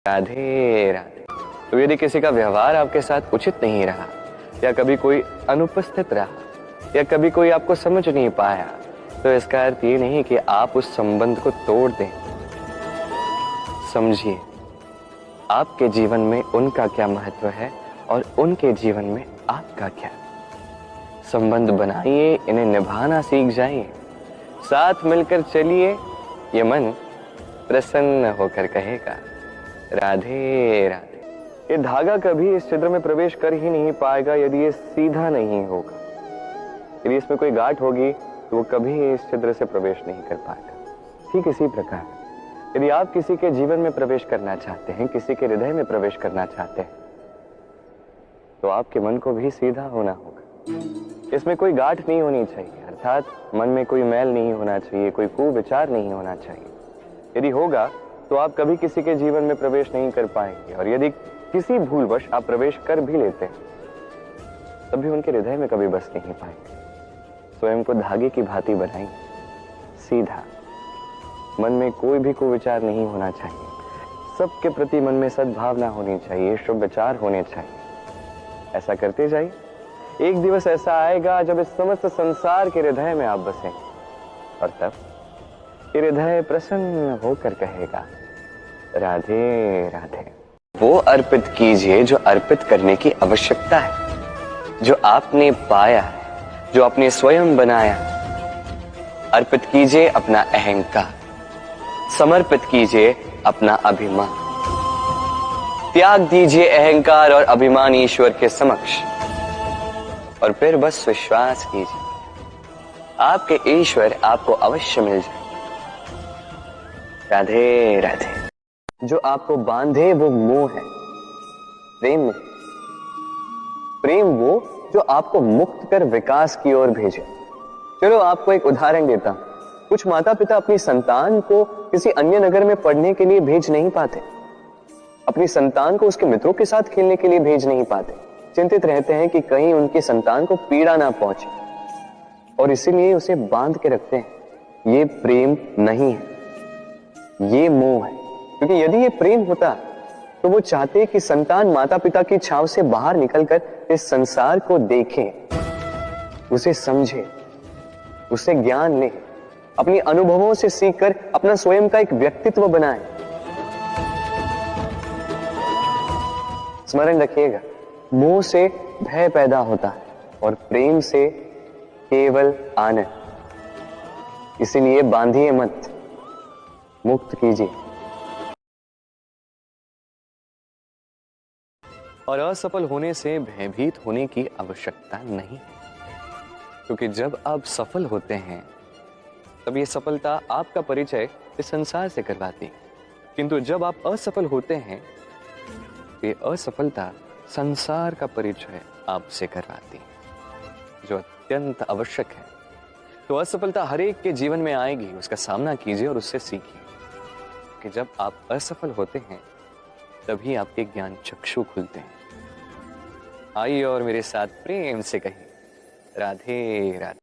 राधे राधे। तो यदि किसी का व्यवहार आपके साथ उचित नहीं रहा, या कभी कोई अनुपस्थित रहा, या कभी कोई आपको समझ नहीं पाया, तो इसका अर्थ ये नहीं कि आप उस संबंध को तोड़ दें। समझिए आपके जीवन में उनका क्या महत्व है और उनके जीवन में आपका क्या। संबंध बनाइए, इन्हें निभाना सीख जाइए, साथ मिलकर चलिए। ये मन प्रसन्न होकर कहेगा राधे राधे। ये धागा कभी इस छिद्र में प्रवेश कर ही नहीं पाएगा यदि ये सीधा नहीं होगा। यदि इसमें कोई गांठ होगी तो वो कभी इस छिद्र से प्रवेश नहीं कर पाएगा। ठीक इसी प्रकार यदि आप किसी के जीवन में प्रवेश करना चाहते हैं, किसी के हृदय में प्रवेश करना चाहते हैं, तो आपके मन को भी सीधा होना होगा। इसमें कोई गांठ नहीं होनी चाहिए, अर्थात मन में कोई मैल नहीं होना चाहिए, कोई कुविचार नहीं होना चाहिए। यदि होगा तो आप कभी किसी के जीवन में प्रवेश नहीं कर पाएंगे, और यदि किसी भूलवश आप प्रवेश कर भी लेते हैं तब भी उनके हृदय में कभी बस नहीं पाएंगे। स्वयं को धागे की भांति बनाएं, सीधा। मन में कोई भी कुविचार नहीं होना चाहिए। सबके प्रति मन में सद्भावना होनी चाहिए, शुभ विचार होने चाहिए। ऐसा करते जाइए। एक दिवस ऐसा आएगा जब इस समस्त संसार के हृदय में आप बसेंगे, और तब हृदय प्रसन्न होकर कहेगा राधे राधे। वो अर्पित कीजिए जो अर्पित करने की आवश्यकता है, जो आपने पाया है, जो आपने स्वयं बनाया। अर्पित कीजिए अपना अहंकार, समर्पित कीजिए अपना अभिमान। त्याग दीजिए अहंकार और अभिमान ईश्वर के समक्ष, और फिर बस विश्वास कीजिए आपके ईश्वर आपको अवश्य मिल जाए। राधे राधे। जो आपको बांधे वो मोह है, प्रेम नहीं। प्रेम वो जो आपको मुक्त कर विकास की ओर भेजे। चलो आपको एक उदाहरण देता हूं। कुछ माता पिता अपनी संतान को किसी अन्य नगर में पढ़ने के लिए भेज नहीं पाते, अपनी संतान को उसके मित्रों के साथ खेलने के लिए भेज नहीं पाते। चिंतित रहते हैं कि कहीं उनकी संतान को पीड़ा ना पहुंचे, और इसीलिए उसे बांध के रखते हैं। ये प्रेम नहीं है, ये मोह है। क्योंकि यदि ये प्रेम होता तो वो चाहते कि संतान माता पिता की छाव से बाहर निकलकर इस संसार को देखे, उसे समझे, उसे ज्ञान ले, अपनी अनुभवों से सीखकर अपना स्वयं का एक व्यक्तित्व बनाए। स्मरण रखिएगा, मोह से भय पैदा होता है और प्रेम से केवल आनंद। इसीलिए बांधिए मत, मुक्त कीजिए। और असफल होने से भयभीत होने की आवश्यकता नहीं, क्योंकि जब आप सफल होते हैं तब ये सफलता आपका परिचय इस संसार से करवाती है। किंतु जब आप असफल होते हैं तो ये असफलता संसार का परिचय आपसे करवाती है, जो अत्यंत आवश्यक है। तो असफलता हर एक के जीवन में आएगी, उसका सामना कीजिए और उससे सीखिए कि जब आप असफल होते हैं तभी आपके ज्ञान चक्षु खुलते हैं। आइए और मेरे साथ प्रेम से कहिए राधे राधे।